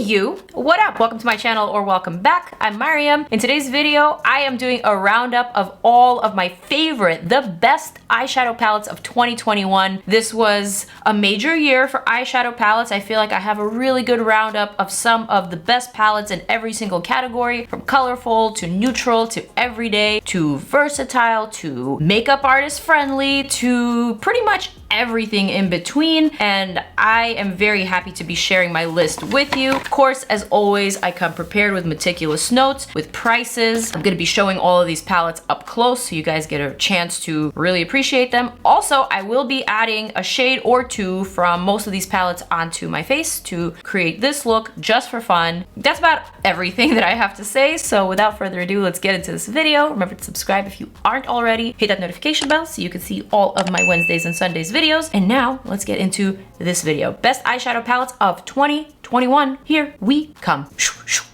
you, what up? Welcome to my channel or welcome back. I'm Maryam. In today's video, I am doing a roundup of all of my favorite, the best eyeshadow palettes of 2021. This was a major year for eyeshadow palettes. I feel like I have a really good roundup of some of the best palettes in every single category, from colorful to neutral to everyday to versatile to makeup artist friendly to pretty much everything in between, and I am very happy to be sharing my list with you. Of course, as always, I come prepared with meticulous notes, with prices. I'm gonna be showing all of these palettes up close so you guys get a chance to really appreciate them. Also, I will be adding a shade or two from most of these palettes onto my face to create this look just for fun. That's about everything that I have to say, so without further ado, let's get into this video. Remember to subscribe if you aren't already. Hit that notification bell so you can see all of my Wednesdays and Sundays videos. And now let's get into this video. Best eyeshadow palettes of 2021. Here we come.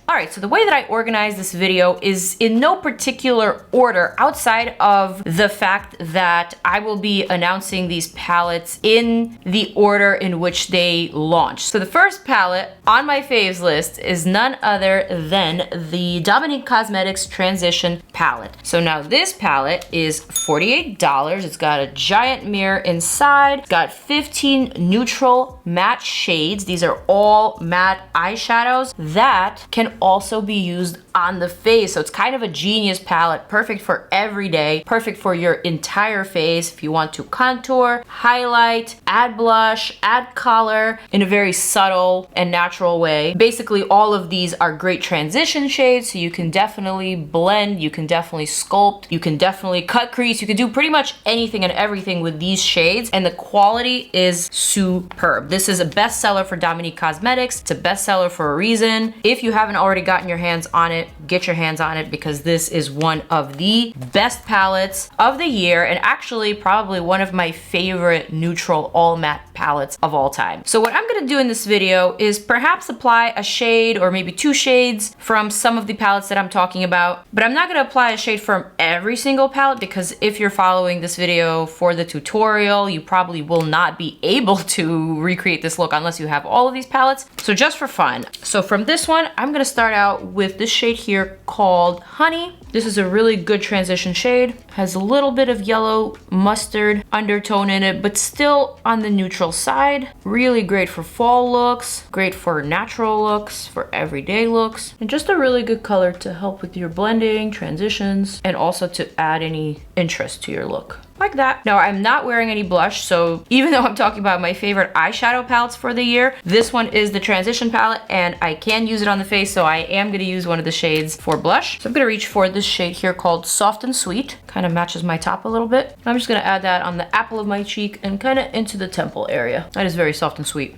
All right, so the way that I organize this video is in no particular order outside of the fact that I will be announcing these palettes in the order in which they launch. So the first palette on my faves list is none other than the Dominique Cosmetics Transition palette. So now this palette is $48. It's got a giant mirror inside. It's got 15 neutral matte shades. These are all matte eyeshadows that can also be used on the face. So it's kind of a genius palette, perfect for every day, perfect for your entire face if you want to contour, highlight, add blush, add color in a very subtle and natural way. Basically, all of these are great transition shades, so you can definitely blend, you can definitely sculpt, you can definitely cut crease, you can do pretty much anything and everything with these shades, and the quality is superb. This is a bestseller for Dominique Cosmetics. It's a bestseller for a reason. If you haven't already gotten your hands on it, get your hands on it, because this is one of the best palettes of the year, and actually probably one of my favorite neutral all matte palettes of all time. So what I'm gonna do in this video is perhaps apply a shade or maybe two shades from some of the palettes that I'm talking about, but I'm not gonna apply a shade from every single palette, because if you're following this video for the tutorial, you probably will not be able to recreate this look unless you have all of these palettes. So just for fun. So from this one, I'm gonna start out with this shade here called Honey. This is a really good transition shade. Has a little bit of yellow mustard undertone in it, but still on the neutral side. Really great for fall looks, great for natural looks, for everyday looks, and just a really good color to help with your blending, transitions, and also to add any interest to your look. Like that. Now, I'm not wearing any blush, so even though I'm talking about my favorite eyeshadow palettes for the year, this one is the transition palette, and I can use it on the face, so I am gonna use one of the shades for blush. So I'm gonna reach for this shade here called Soft and Sweet. Kind of matches my top a little bit. I'm just gonna add that on the apple of my cheek and kind of into the temple area. That is very soft and sweet.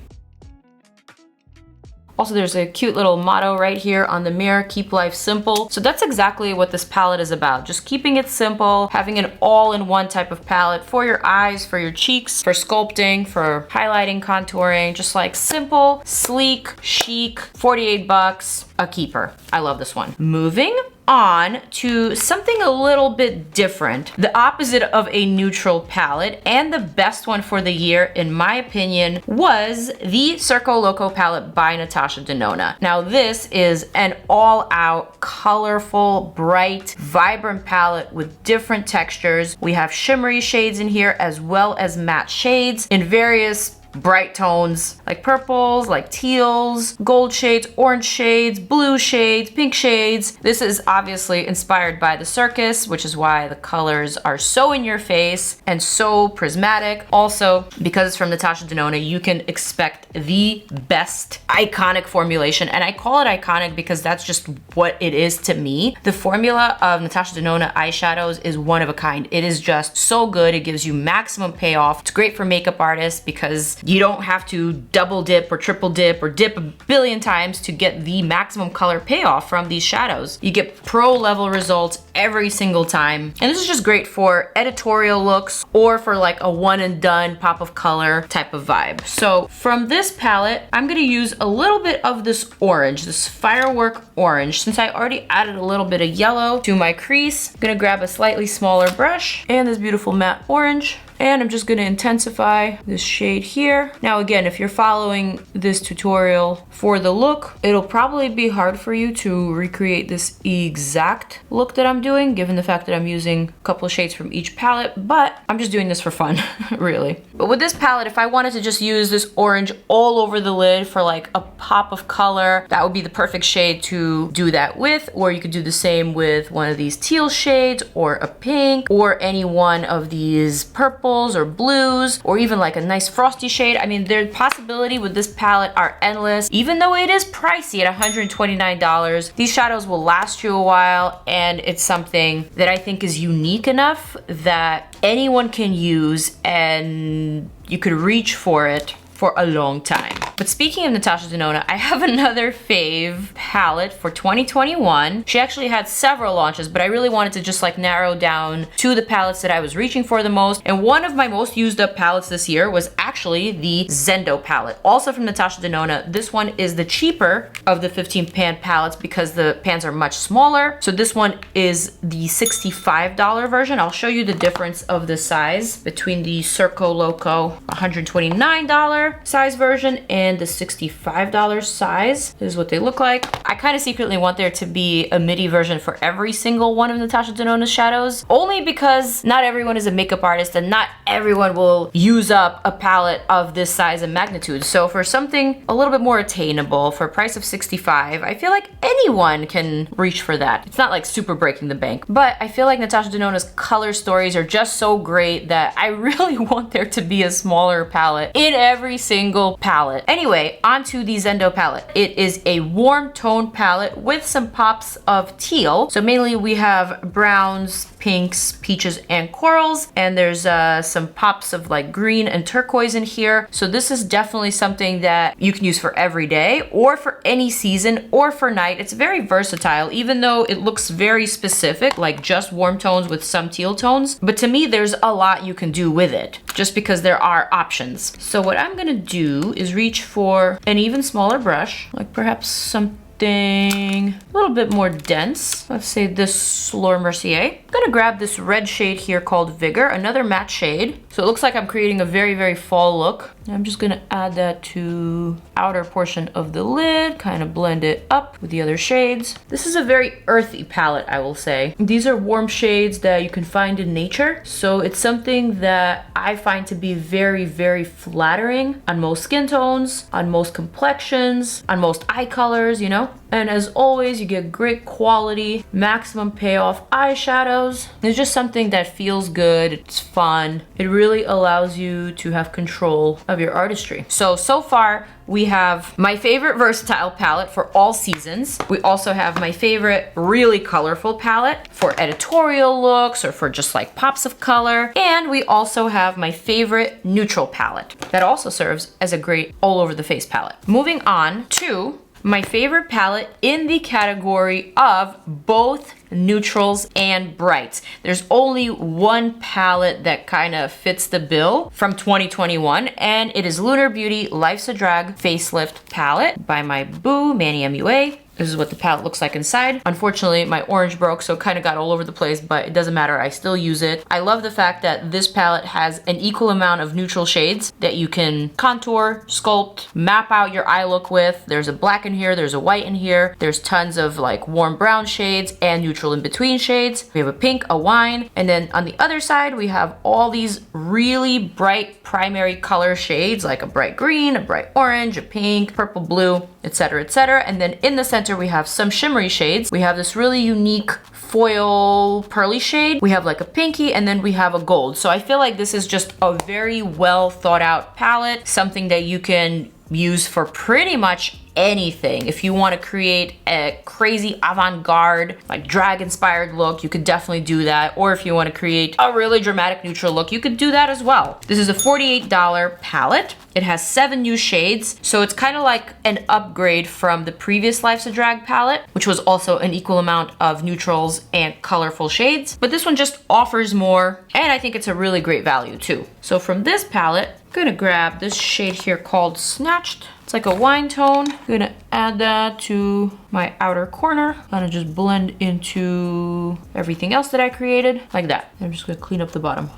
Also, there's a cute little motto right here on the mirror, keep life simple. So that's exactly what this palette is about. Just keeping it simple, having an all-in-one type of palette for your eyes, for your cheeks, for sculpting, for highlighting, contouring, just like simple, sleek, chic, 48 bucks, a keeper. I love this one. Moving on to something a little bit different, the opposite of a neutral palette, and the best one for the year, in my opinion, was the Circo Loco palette by Natasha Denona. Now, this is an all-out, colorful, bright, vibrant palette with different textures. We have shimmery shades in here as well as matte shades in various bright tones like purples, like teals, gold shades, orange shades, blue shades, pink shades. This is obviously inspired by the circus, which is why the colors are so in your face and so prismatic. Also, because it's from Natasha Denona, you can expect the best iconic formulation, and I call it iconic because that's just what it is to me. The formula of Natasha Denona eyeshadows is one of a kind. It is just so good. It gives you maximum payoff. It's great for makeup artists because you don't have to double dip or triple dip or dip a billion times to get the maximum color payoff from these shadows. You get pro level results every single time. And this is just great for editorial looks or for like a one and done pop of color type of vibe. So from this palette, I'm gonna use a little bit of this orange, this firework orange. Since I already added a little bit of yellow to my crease, I'm gonna grab a slightly smaller brush and this beautiful matte orange. And I'm just gonna intensify this shade here. Now again, if you're following this tutorial for the look, it'll probably be hard for you to recreate this exact look that I'm doing, given the fact that I'm using a couple of shades from each palette, but I'm just doing this for fun, really. But with this palette, if I wanted to just use this orange all over the lid for like a pop of color, that would be the perfect shade to do that with. Or you could do the same with one of these teal shades, or a pink, or any one of these purples or blues, or even like a nice frosty shade. I mean, the possibility with this palette are endless. Even though it is pricey at $129, these shadows will last you a while, and it's something that I think is unique enough that anyone can use and you could reach for it for a long time. But speaking of Natasha Denona, I have another fave palette for 2021. She actually had several launches, but I really wanted to just like narrow down to the palettes that I was reaching for the most. And one of my most used up palettes this year was actually the Zendo palette, also from Natasha Denona. This one is the cheaper of the 15 pan palettes because the pans are much smaller. So this one is the $65 version. I'll show you the difference of the size between the Circo Loco $129 size version and the $65 size. This is what they look like. I kind of secretly want there to be a midi version for every single one of Natasha Denona's shadows, only because not everyone is a makeup artist and not everyone will use up a palette of this size and magnitude. So for something a little bit more attainable for a price of $65, I feel like anyone can reach for that. It's not like super breaking the bank, but I feel like Natasha Denona's color stories are just so great that I really want there to be a smaller palette in every single palette. Anyway, onto the Zendo palette. It is a warm tone palette with some pops of teal. So mainly we have browns, pinks, peaches, and corals, and there's some pops of like green and turquoise in here. So this is definitely something that you can use for every day or for any season or for night. It's very versatile, even though it looks very specific, like just warm tones with some teal tones. But to me, there's a lot you can do with it just because there are options. So what I'm gonna do is reach for an even smaller brush, like perhaps something a little bit more dense. Let's say this Laura Mercier. I'm gonna grab this red shade here called Vigor, another matte shade. So it looks like I'm creating a very, very fall look. I'm just gonna add that to outer portion of the lid, kind of blend it up with the other shades. This is a very earthy palette, I will say. These are warm shades that you can find in nature. So it's something that I find to be very, very flattering on most skin tones, on most complexions, on most eye colors, you know? And as always, you get great quality, maximum payoff eyeshadows. It's just something that feels good, it's fun. It really allows you to have control of your artistry. So far, we have my favorite versatile palette for all seasons. We also have my favorite really colorful palette for editorial looks or for just like pops of color. And we also have my favorite neutral palette that also serves as a great all over the face palette. Moving on to my favorite palette in the category of both neutrals and brights. There's only one palette that kind of fits the bill from 2021, and it is Lunar Beauty Life's a Drag Facelift palette by my boo, MaryamNYC. This is what the palette looks like inside. Unfortunately, my orange broke, so it kind of got all over the place, but it doesn't matter, I still use it. I love the fact that this palette has an equal amount of neutral shades that you can contour, sculpt, map out your eye look with. There's a black in here, there's a white in here, there's tons of like warm brown shades and neutral in between shades. We have a pink, a wine, and then on the other side, we have all these really bright primary color shades, like a bright green, a bright orange, a pink, purple, blue, etc., etc. And then in the center, we have some shimmery shades. We have this really unique foil pearly shade. We have like a pinky, and then we have a gold. So I feel like this is just a very well thought out palette, something that you can use for pretty much anything. If you want to create a crazy avant-garde, like drag inspired look, you could definitely do that. Or if you want to create a really dramatic neutral look, you could do that as well. This is a $48 palette. It has 7 new shades, so it's kind of like an upgrade from the previous Life's a Drag palette, which was also an equal amount of neutrals and colorful shades. But this one just offers more, and I think it's a really great value too. So from this palette, I'm gonna grab this shade here called Snatched. It's like a wine tone. I'm gonna add that to my outer corner. I'm gonna just blend into everything else that I created, like that. I'm just gonna clean up the bottom.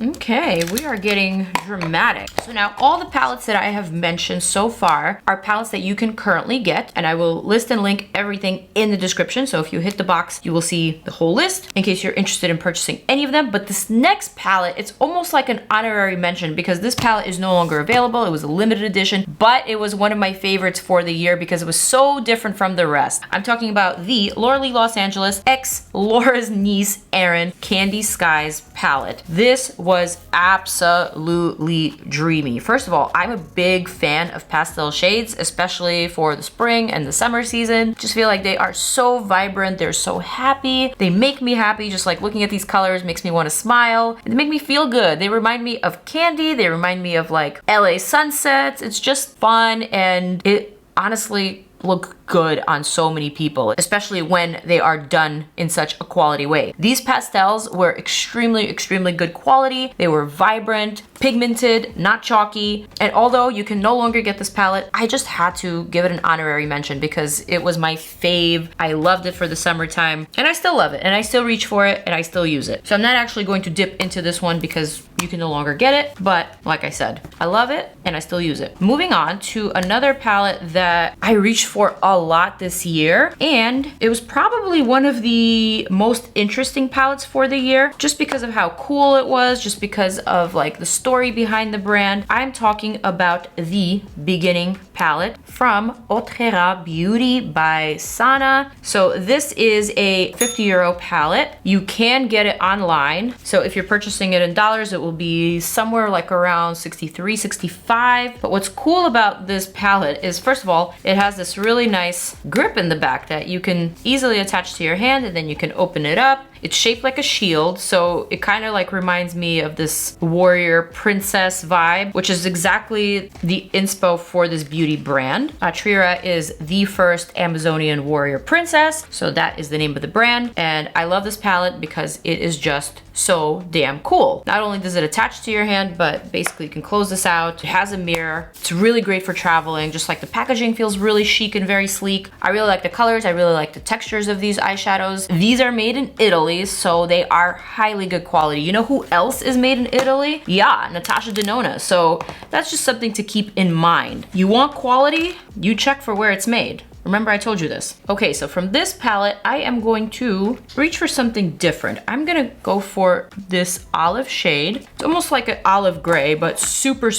Okay, we are getting dramatic. So now all the palettes that I have mentioned so far are palettes that you can currently get, and I will list and link everything in the description. So if you hit the box, you will see the whole list in case you're interested in purchasing any of them. But this next palette, it's almost like an honorary mention because this palette is no longer available. It was a limited edition, but it was one of my favorites for the year because it was so different from the rest. I'm talking about the Laura Lee Los Angeles x Laura's niece Erin Candy Skies palette. This was absolutely dreamy. First of all, I'm a big fan of pastel shades, especially for the spring and the summer season. Just feel like they are so vibrant. They're so happy. They make me happy. Just like looking at these colors makes me want to smile. They make me feel good. They remind me of candy. They remind me of like LA sunsets. It's just fun, and it honestly look good on so many people, especially when they are done in such a quality way. These pastels were extremely good quality. They were vibrant, pigmented, not chalky. And although you can no longer get this palette, I just had to give it an honorary mention because it was my fave. I loved it for the summertime, and I still love it, and I still reach for it, and I still use it. So I'm not actually going to dip into this one because you can no longer get it, but like I said, I love it and I still use it. Moving on to another palette that I reached for a lot this year, and it was probably one of the most interesting palettes for the year just because of how cool it was, just because of like the story behind the brand. I'm talking about the Beginning palette from Otra Beauty by Sana. So this is a €50 palette. You can get it online. So if you're purchasing it in dollars, it will be somewhere like around 63, 65. But what's cool about this palette is, first of all, it has this really nice grip in the back that you can easily attach to your hand, and then you can open it up. It's shaped like a shield, so it kind of like reminds me of this warrior princess vibe, which is exactly the inspo for this beauty brand. OTRERA is the first Amazonian warrior princess, so that is the name of the brand. And I love this palette because it is just so damn cool. Not only does it attach to your hand, but basically you can close this out. It has a mirror. It's really great for traveling. Just like the packaging feels really chic and very sleek. I really like the colors. I really like the textures of these eyeshadows. These are made in Italy, so they are highly good quality. You know who else is made in Italy? Yeah, Natasha Denona. So that's just something to keep in mind. You want quality? You check for where it's made. Remember I told you this. Okay, so from this palette, I am going to reach for something different. I'm gonna go for this olive shade. It's almost like an olive gray, but super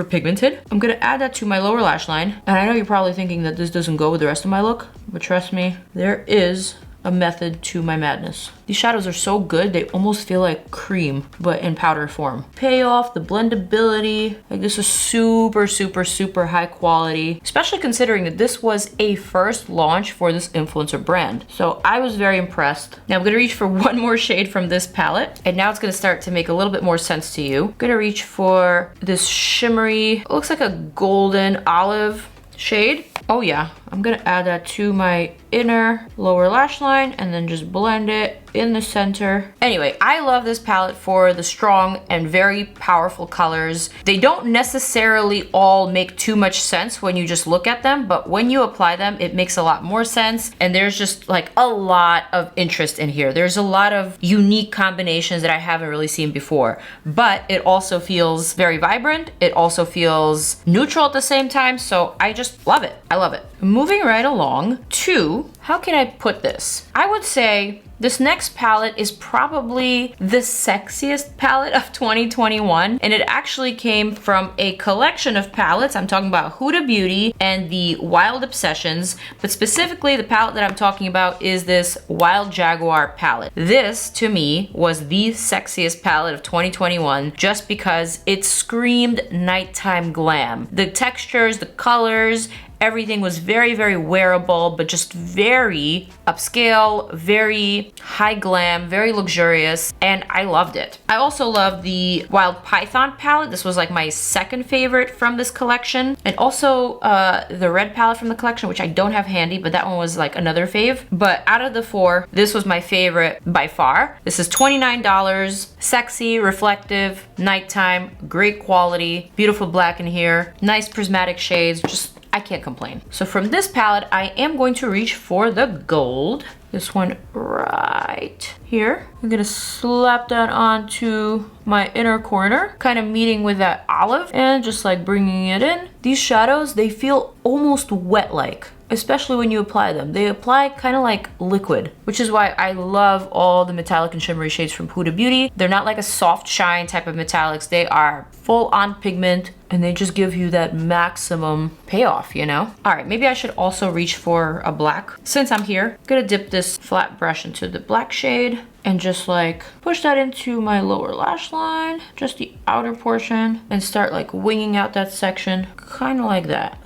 pigmented. I'm gonna add that to my lower lash line. And I know you're probably thinking that this doesn't go with the rest of my look, but trust me, there is a method to my madness. These shadows are so good, they almost feel like cream, but in powder form. Payoff, the blendability, like this is super high quality, especially considering that this was a first launch for this influencer brand. So I was very impressed. Now I'm gonna reach for one more shade from this palette, and now it's gonna start to make a little bit more sense to you. I'm gonna reach for this shimmery, it looks like a golden olive shade. Oh yeah, I'm gonna add that to my inner lower lash line and then just blend it in the center. Anyway, I love this palette for the strong and very powerful colors. They don't necessarily all make too much sense when you just look at them, but when you apply them, it makes a lot more sense. And there's just like a lot of interest in here. There's a lot of unique combinations that I haven't really seen before, but it also feels very vibrant. It also feels neutral at the same time. So I just love it. I love it. Moving right along to, how can I put this? I would say this next palette is probably the sexiest palette of 2021, and it actually came from a collection of palettes. I'm talking about Huda Beauty and the Wild Obsessions, but specifically the palette that I'm talking about is this Wild Jaguar palette. This, to me, was the sexiest palette of 2021 just because it screamed nighttime glam. The textures, the colors, everything was very wearable, but just very upscale, very high glam, very luxurious, and I loved it. I also love the Wild Python palette. This was like my second favorite from this collection. And also the red palette from the collection, which I don't have handy, but that one was like another fave. But out of the four, this was my favorite by far. This is $29, sexy, reflective, nighttime, great quality, beautiful black in here, nice prismatic shades, just I can't complain. So from this palette, I am going to reach for the gold. this one right here. I'm gonna slap that onto my inner corner, kind of meeting with that olive and just like bringing it in. These shadows, they feel almost wet-like, especially when you apply them. They apply kind of like liquid, which is why I love all the metallic and shimmery shades from Huda Beauty. They're not like a soft shine type of metallics. They are full on pigment and they just give you that maximum payoff, you know? All right, maybe I should also reach for a black. Since I'm here, I'm gonna dip this flat brush into the black shade and just like push that into my lower lash line, just the outer portion, and start like winging out that section, kind of like that.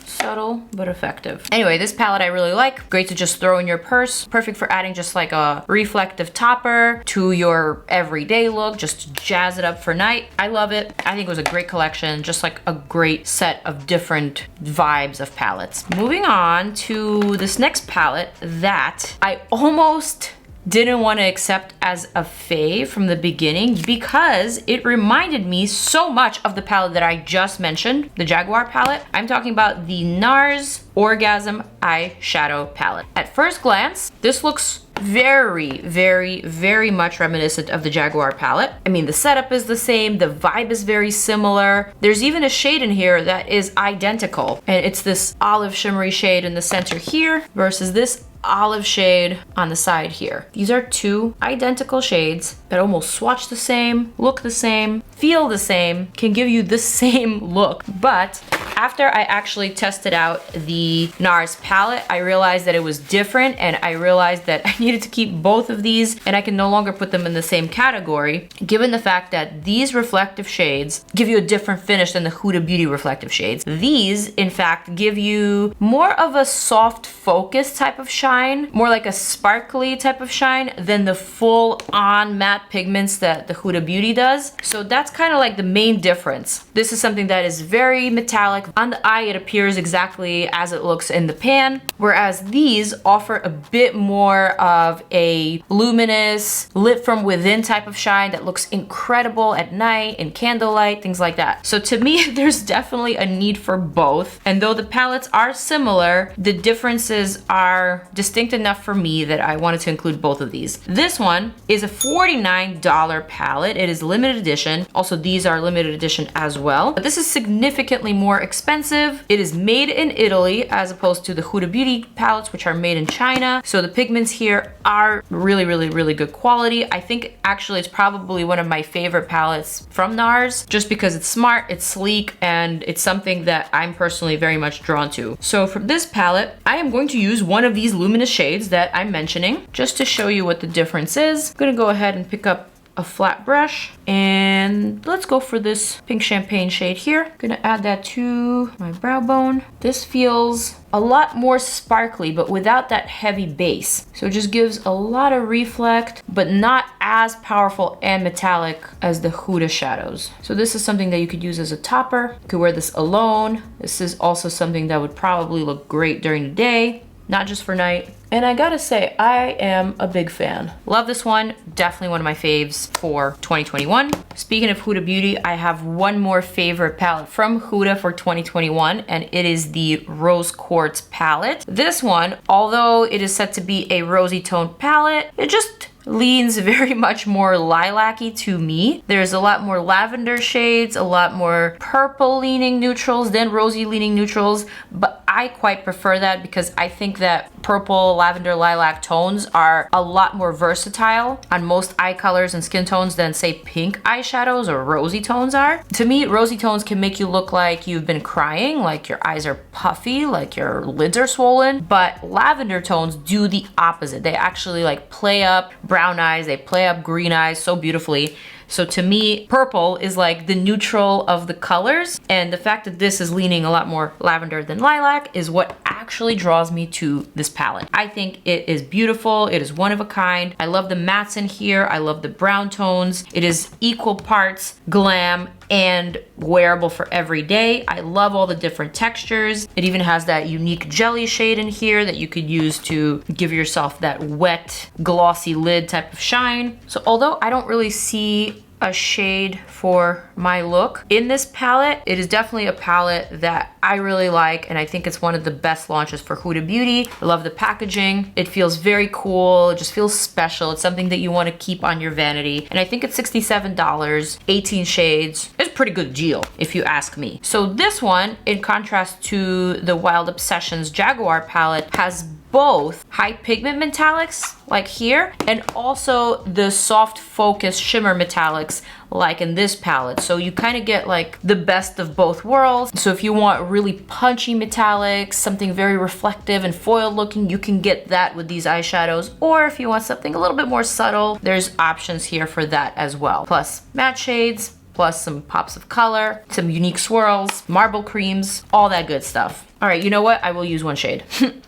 Subtle but effective. Anyway, this palette I really like. Great to just throw in your purse. Perfect for adding just like a reflective topper to your everyday look, just to jazz it up for night. I love it. I think it was a great collection, just like a great set of different vibes of palettes. Moving on to this next palette that I almost didn't want to accept as a fave from the beginning because it reminded me so much of the palette that I just mentioned, the Jaguar palette. I'm talking about the Nars Orgasm eyeshadow palette. At first glance, this looks very, very, very much reminiscent of the Jaguar palette. I mean, the setup is the same, the vibe is very similar. There's even a shade in here that is identical, and it's this olive shimmery shade in the center here versus this olive shade on the side here. These are two identical shades that almost swatch the same, look the same, feel the same, can give you the same look. But after I actually tested out the Nars palette, I realized that it was different, and I realized that I needed to keep both of these and I can no longer put them in the same category, given the fact that these reflective shades give you a different finish than the Huda Beauty reflective shades. These, in fact, give you more of a soft focus type of shine, more like a sparkly type of shine than the full on matte pigments that the Huda Beauty does. So that's kind of like the main difference. This is something that is very metallic. On the eye, it appears exactly as it looks in the pan, whereas these offer a bit more of a luminous, lit from within type of shine that looks incredible at night, in candlelight, things like that. So to me, there's definitely a need for both. And though the palettes are similar, the differences are distinct enough for me that I wanted to include both of these. This one is a $49 palette. It is limited edition. Also, these are limited edition as well. But this is significantly more expensive. It is made in Italy as opposed to the Huda Beauty palettes, which are made in China. So the pigments here are really, really, really good quality. I think actually it's probably one of my favorite palettes from Nars, just because it's smart, it's sleek, and it's something that I'm personally very much drawn to. So for this palette, I am going to use one of these luminous shades that I'm mentioning just to show you what the difference is. I'm gonna go ahead and pick up a flat brush and let's go for this pink champagne shade here. I'm gonna add that to my brow bone. This feels a lot more sparkly, but without that heavy base. So it just gives a lot of reflect, but not as powerful and metallic as the Huda shadows. So this is something that you could use as a topper. You could wear this alone. This is also something that would probably look great during the day, not just for night. And I gotta say, I am a big fan. Love this one. Definitely one of my faves for 2021. Speaking of Huda Beauty, I have one more favorite palette from Huda for 2021, and it is the Rose Quartz palette. This one, although it is said to be a rosy toned palette, it just leans very much more lilac-y to me. There's a lot more lavender shades, a lot more purple leaning neutrals than rosy leaning neutrals, but I quite prefer that because I think that purple, lavender, lilac tones are a lot more versatile on most eye colors and skin tones than say pink eyeshadows or rosy tones are. To me, rosy tones can make you look like you've been crying, like your eyes are puffy, like your lids are swollen, but lavender tones do the opposite. They actually like play up brown eyes, they play up green eyes so beautifully. So to me, purple is like the neutral of the colors, and the fact that this is leaning a lot more lavender than lilac is what actually draws me to this palette. I think it is beautiful, it is one of a kind. I love the mattes in here, I love the brown tones. It is equal parts glam and wearable for every day. I love all the different textures. It even has that unique jelly shade in here that you could use to give yourself that wet, glossy lid type of shine. So although I don't really see a shade for my look. In this palette, it is definitely a palette that I really like, and I think it's one of the best launches for Huda Beauty. I love the packaging. It feels very cool. It just feels special. It's something that you want to keep on your vanity. And I think it's $67, 18 shades. It's a pretty good deal, if you ask me. So this one, in contrast to the Wild Obsessions Jaguar palette, has both high pigment metallics like here and also the soft focus shimmer metallics like in this palette. So you kind of get like the best of both worlds. So if you want really punchy metallics, something very reflective and foil looking, you can get that with these eyeshadows. Or if you want something a little bit more subtle, there's options here for that as well. Plus matte shades, plus some pops of color, some unique swirls, marble creams, all that good stuff. All right, you know what? I will use one shade.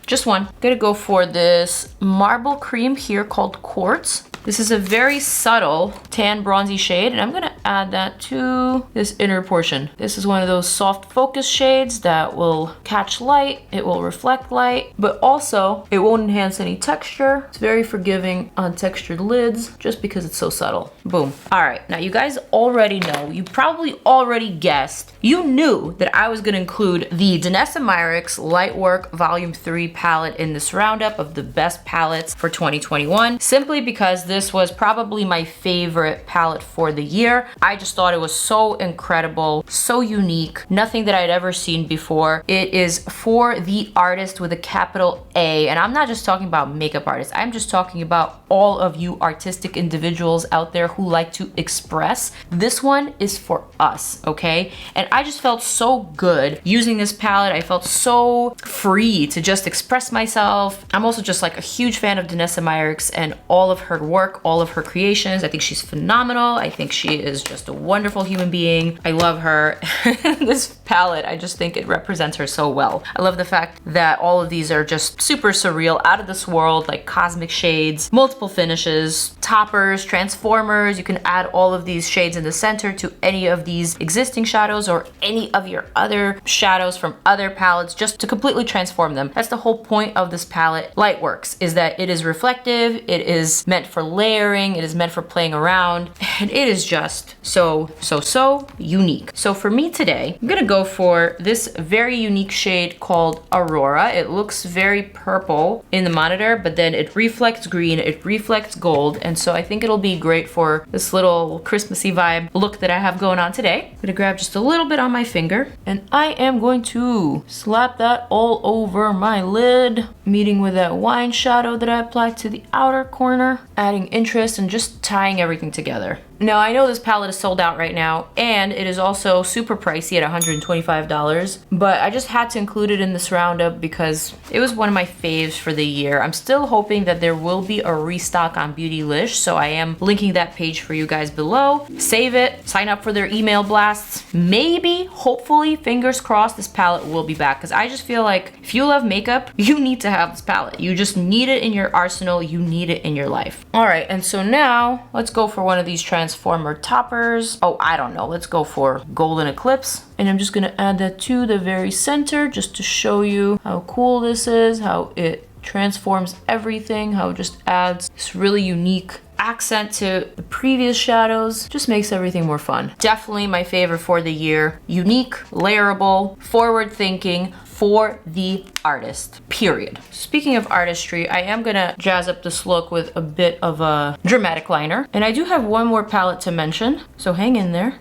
Just one. I'm gonna go for this marble cream here called Quartz. This is a very subtle tan bronzy shade, and I'm gonna add that to this inner portion. This is one of those soft focus shades that will catch light, it will reflect light, but also it won't enhance any texture. It's very forgiving on textured lids just because it's so subtle. Boom. All right, now you guys already know, you probably already guessed, you knew that I was gonna include the Danessa Myricks Lightwork Volume 3 palette in this roundup of the best palettes for 2021, simply because this was probably my favorite palette for the year. I just thought it was so incredible, so unique, nothing that I'd ever seen before. It is for the artist with a capital A, and I'm not just talking about makeup artists, I'm just talking about all of you artistic individuals out there who like to express. This one is for us, okay? And I just felt so good using this palette. I felt so free to just express myself. I'm also just like a huge fan of Danessa Myricks and all of her work, all of her creations. I think she's phenomenal. I think she is just a wonderful human being. I love her. This palette, I just think it represents her so well. I love the fact that all of these are just super surreal, out of this world, like cosmic shades, multiple finishes, toppers, transformers. You can add all of these shades in the center to any of these existing shadows or any of your other shadows from other palettes just to completely transform them. That's the whole point of this palette. Lightworks is that it is reflective, it is meant for layering, it is meant for playing around, and it is just so unique. So for me today, I'm gonna go for this very unique shade called Aurora. It looks very purple in the monitor, but then it reflects green, it reflects gold, and so I think it'll be great for this little Christmassy vibe look that I have going on today. I'm gonna grab just a little bit on my finger, and I am going to slap that all over my lid, meeting with that wine shadow that I applied to the outer corner, adding interest and just tying everything together. Now, I know this palette is sold out right now, and it is also super pricey at $125, but I just had to include it in this roundup because it was one of my faves for the year. I'm still hoping that there will be a restock on Beautylish, so I am linking that page for you guys below. Save it, sign up for their email blasts. Maybe, hopefully, fingers crossed, this palette will be back, because I just feel like if you love makeup, you need to have this palette. You just need it in your arsenal, you need it in your life. All right, and so now, let's go for one of these transformer toppers. Oh, I don't know. Let's go for Golden Eclipse. And I'm just gonna add that to the very center just to show you how cool this is, how it transforms everything, how it just adds this really unique accent to the previous shadows, just makes everything more fun. Definitely my favorite for the year. Unique, layerable, forward thinking, for the artist, period. Speaking of artistry, I am gonna jazz up this look with a bit of a dramatic liner. And I do have one more palette to mention, so hang in there.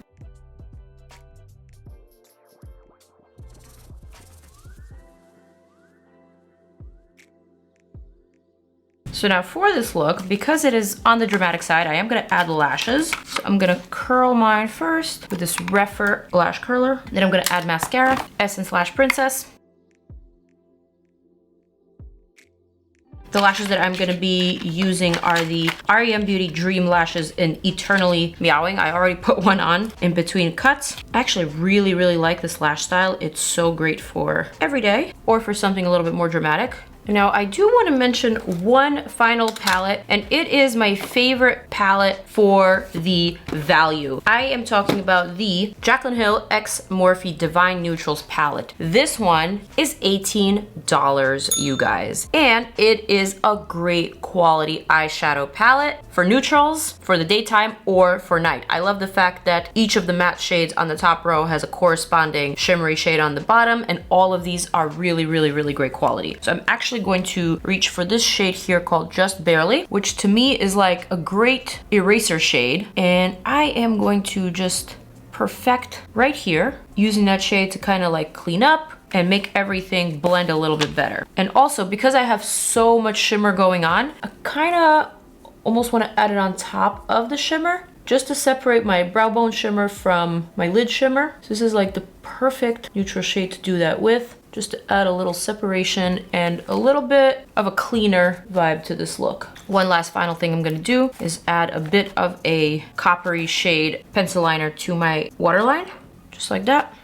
So now for this look, because it is on the dramatic side, I am gonna add lashes. So I'm gonna curl mine first with this Refer lash curler. Then I'm gonna add mascara, Essence Lash Princess. The lashes that I'm gonna be using are the REM Beauty Dream Lashes in Eternally Meowing. I already put one on in between cuts. I actually really like this lash style. It's so great for every day or for something a little bit more dramatic. Now, I do want to mention one final palette, and it is my favorite palette for the value. I am talking about the Jaclyn Hill X Morphe Divine Neutrals palette. This one is $18, you guys. And it is a great quality eyeshadow palette for neutrals, for the daytime, or for night. I love the fact that each of the matte shades on the top row has a corresponding shimmery shade on the bottom, and all of these are really, really, really great quality. So I'm actually going to reach for this shade here called Just Barely, which to me is like a great eraser shade. And I am going to just perfect right here, using that shade to kind of like clean up and make everything blend a little bit better. And also, because I have so much shimmer going on, I kind of almost want to add it on top of the shimmer, just to separate my brow bone shimmer from my lid shimmer. So this is like the perfect neutral shade to do that with, just to add a little separation and a little bit of a cleaner vibe to this look. One last final thing I'm gonna do is add a bit of a coppery shade pencil liner to my waterline, just like that.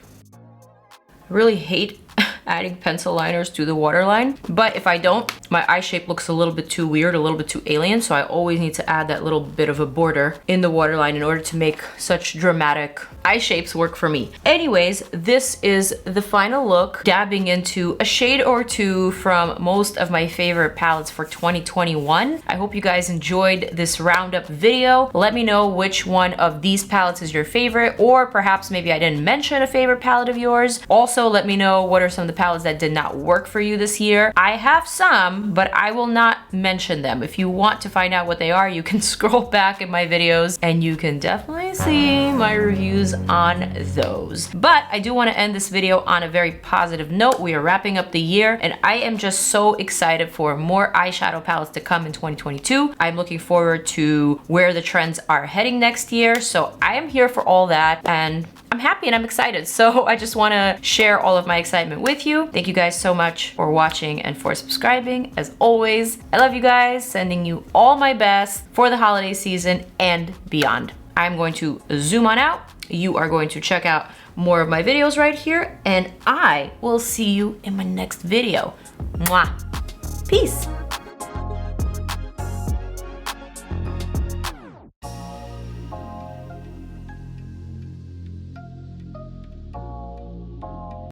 I really hate adding pencil liners to the waterline, but if I don't, my eye shape looks a little bit too weird, a little bit too alien, so I always need to add that little bit of a border in the waterline in order to make such dramatic eye shapes work for me. Anyways, this is the final look, dabbing into a shade or two from most of my favorite palettes for 2021. I hope you guys enjoyed this roundup video. Let me know which one of these palettes is your favorite, or perhaps maybe I didn't mention a favorite palette of yours. Also, let me know what are some of the palettes that did not work for you this year. I have some, but I will not mention them. If you want to find out what they are, you can scroll back in my videos and you can definitely see my reviews on those. But I do want to end this video on a very positive note. We are wrapping up the year, and I am just so excited for more eyeshadow palettes to come in 2022. I'm looking forward to where the trends are heading next year. So I am here for all that, and I'm happy and I'm excited. So I just want to share all of my excitement with you. Thank you guys so much for watching and for subscribing. As always, I love you guys, sending you all my best for the holiday season and beyond. I'm going to zoom on out. You are going to check out more of my videos right here, and I will see you in my next video. Mwah. Peace.